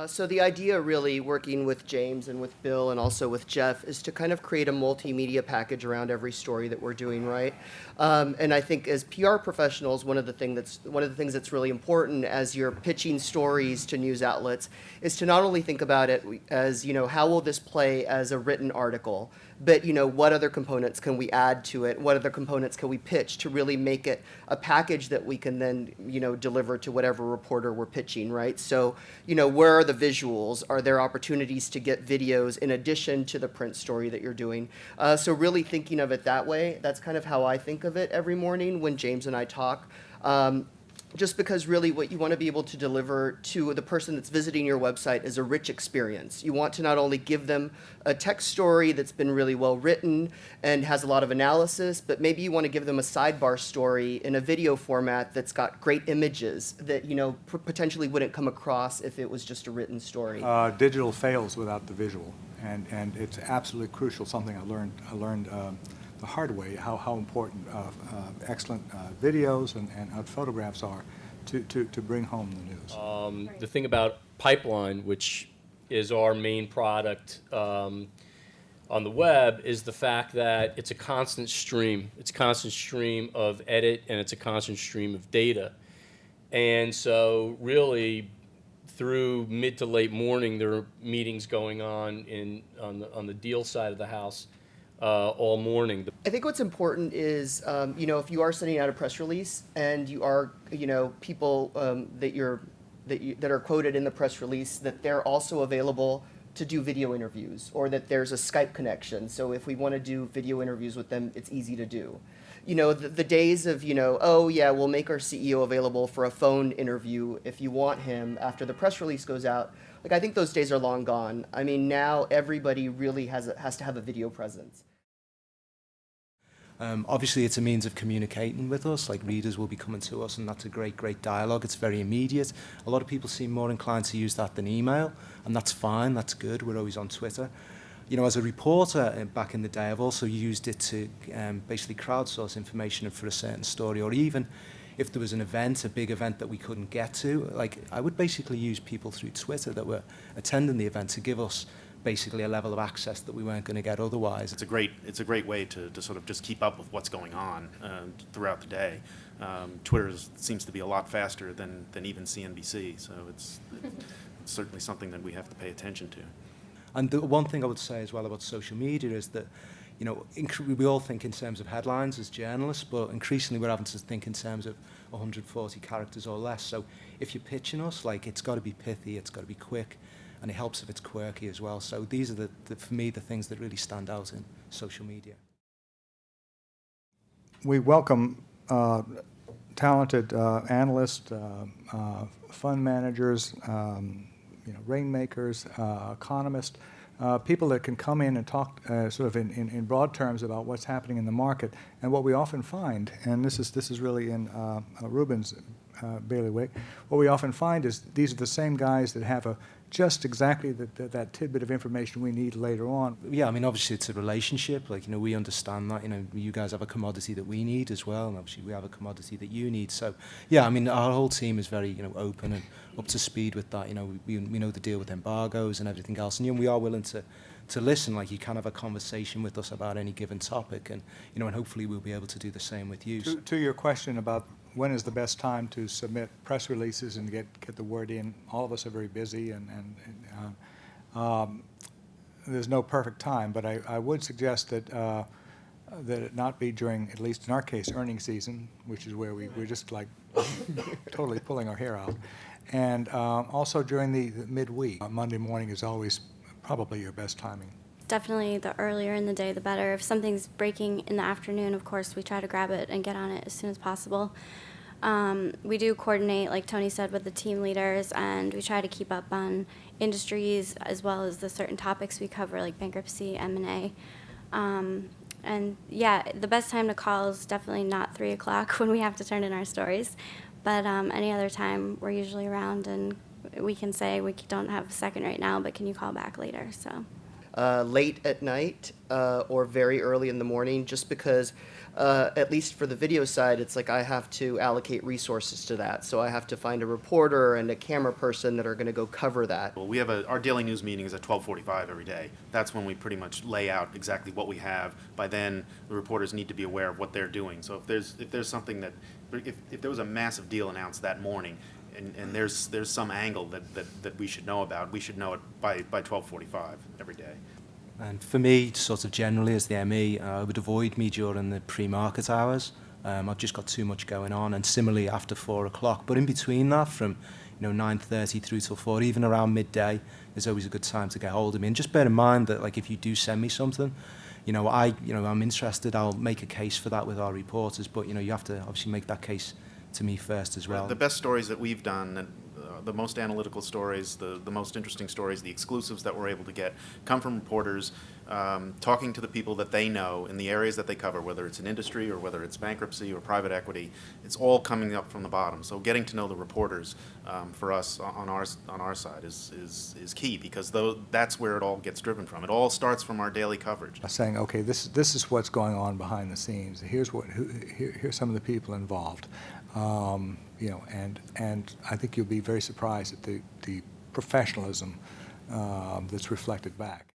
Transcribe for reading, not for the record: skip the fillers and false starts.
So the idea really working with James and with Bill and also with Jeff is to kind of create a multimedia package around every story that we're doing, right? And I think as PR professionals, one of the things that's really important as you're pitching stories to news outlets is to not only think about it as, how will this play as a written article, but, what other components can we add to it? What other components can we pitch to really make it a package that we can then, deliver to whatever reporter we're pitching, right? So, where are the visuals? Are there opportunities to get videos in addition to the print story that you're doing? So really thinking of it that way, that's kind of how I think of it every morning when James and I talk. Just because really what you want to be able to deliver to the person that's visiting your website is a rich experience. You want to not only give them a text story that's been really well written and has a lot of analysis, but maybe you want to give them a sidebar story in a video format that's got great images that, potentially wouldn't come across if it was just a written story. Digital fails without the visual, and it's absolutely crucial, something I learned the hard way, how important excellent videos and photographs are to bring home the news. The thing about Pipeline, which is our main product on the web, is the fact that it's a constant stream. It's a constant stream of edit, and it's a constant stream of data. And so really, through mid to late morning, there are meetings going on on the deal side of the house all morning. I think what's important is, if you are sending out a press release and you are, people that are quoted in the press release, that they're also available to do video interviews, or that there's a Skype connection. So if we want to do video interviews with them, it's easy to do. The days of, oh yeah, we'll make our CEO available for a phone interview if you want him after the press release goes out. Like, I think those days are long gone. I mean, now everybody really has to have a video presence. Obviously, it's a means of communicating with us, like readers will be coming to us, and that's a great dialogue. It's very immediate. A lot of people seem more inclined to use that than email, and that's fine, that's good. We're always on Twitter. As a reporter back in the day, I've also used it to basically crowdsource information for a certain story, or even if there was an event, a big event that we couldn't get to, like I would basically use people through Twitter that were attending the event to give us basically a level of access that we weren't going to get otherwise. It's a great way to sort of just keep up with what's going on throughout the day. Twitter seems to be a lot faster than even CNBC, so it's certainly something that we have to pay attention to. And the one thing I would say as well about social media is that, we all think in terms of headlines as journalists, but increasingly we're having to think in terms of 140 characters or less. So if you're pitching us, it's got to be pithy, it's got to be quick, and it helps if it's quirky as well. So these are, for me, the things that really stand out in social media. We welcome talented analysts, fund managers, rainmakers, economists, people that can come in and talk sort of in broad terms about what's happening in the market. And what we often find, and this is really in Ruben's bailiwick, what we often find is these are the same guys that have just exactly that tidbit of information we need later on. Yeah, I mean, obviously it's a relationship. We understand that. You guys have a commodity that we need as well, and obviously we have a commodity that you need. So, yeah, I mean, our whole team is very, open and up to speed with that. We know the deal with embargoes and everything else, and we are willing to listen. You can have a conversation with us about any given topic, and and hopefully we'll be able to do the same with you. To your question about when is the best time to submit press releases and get the word in, all of us are very busy, and there's no perfect time, but I would suggest that it not be during, at least in our case, earnings season, which is where we're just totally pulling our hair out, and also during the midweek. Monday morning is always probably your best timing. Definitely the earlier in the day, the better. If something's breaking in the afternoon, of course, we try to grab it and get on it as soon as possible. We do coordinate, like Tony said, with the team leaders, and we try to keep up on industries as well as the certain topics we cover, like bankruptcy, M&A. And yeah, the best time to call is definitely not 3 o'clock when we have to turn in our stories, but any other time we're usually around, and we can say we don't have a second right now, but can you call back later? So. late at night or very early in the morning, just because, at least for the video side, it's like I have to allocate resources to that. So I have to find a reporter and a camera person that are going to go cover that. Well, we have our daily news meeting is at 12:45 every day. That's when we pretty much lay out exactly what we have. By then, the reporters need to be aware of what they're doing. So if there's something that, if there was a massive deal announced that morning, and there's some angle that we should know about, we should know it by 12:45 every day. And for me, sort of generally as the ME, I would avoid me during the pre-market hours. I've just got too much going on, and similarly after 4 o'clock. But in between that, from 9:30 through till 4, even around midday, is always a good time to get hold of me. And just bear in mind that, like, if you do send me something, I'm interested. I'll make a case for that with our reporters. But you have to obviously make that case to me first as well. The best stories that we've done, the most analytical stories, the most interesting stories, the exclusives that we're able to get, come from reporters talking to the people that they know in the areas that they cover, whether it's an industry or whether it's bankruptcy or private equity. It's all coming up from the bottom. So getting to know the reporters for us on our side is key, because that's where it all gets driven from. It all starts from our daily coverage. Saying, okay, this is what's going on behind the scenes. Here's some of the people involved. And I think you'll be very surprised at the professionalism that's reflected back.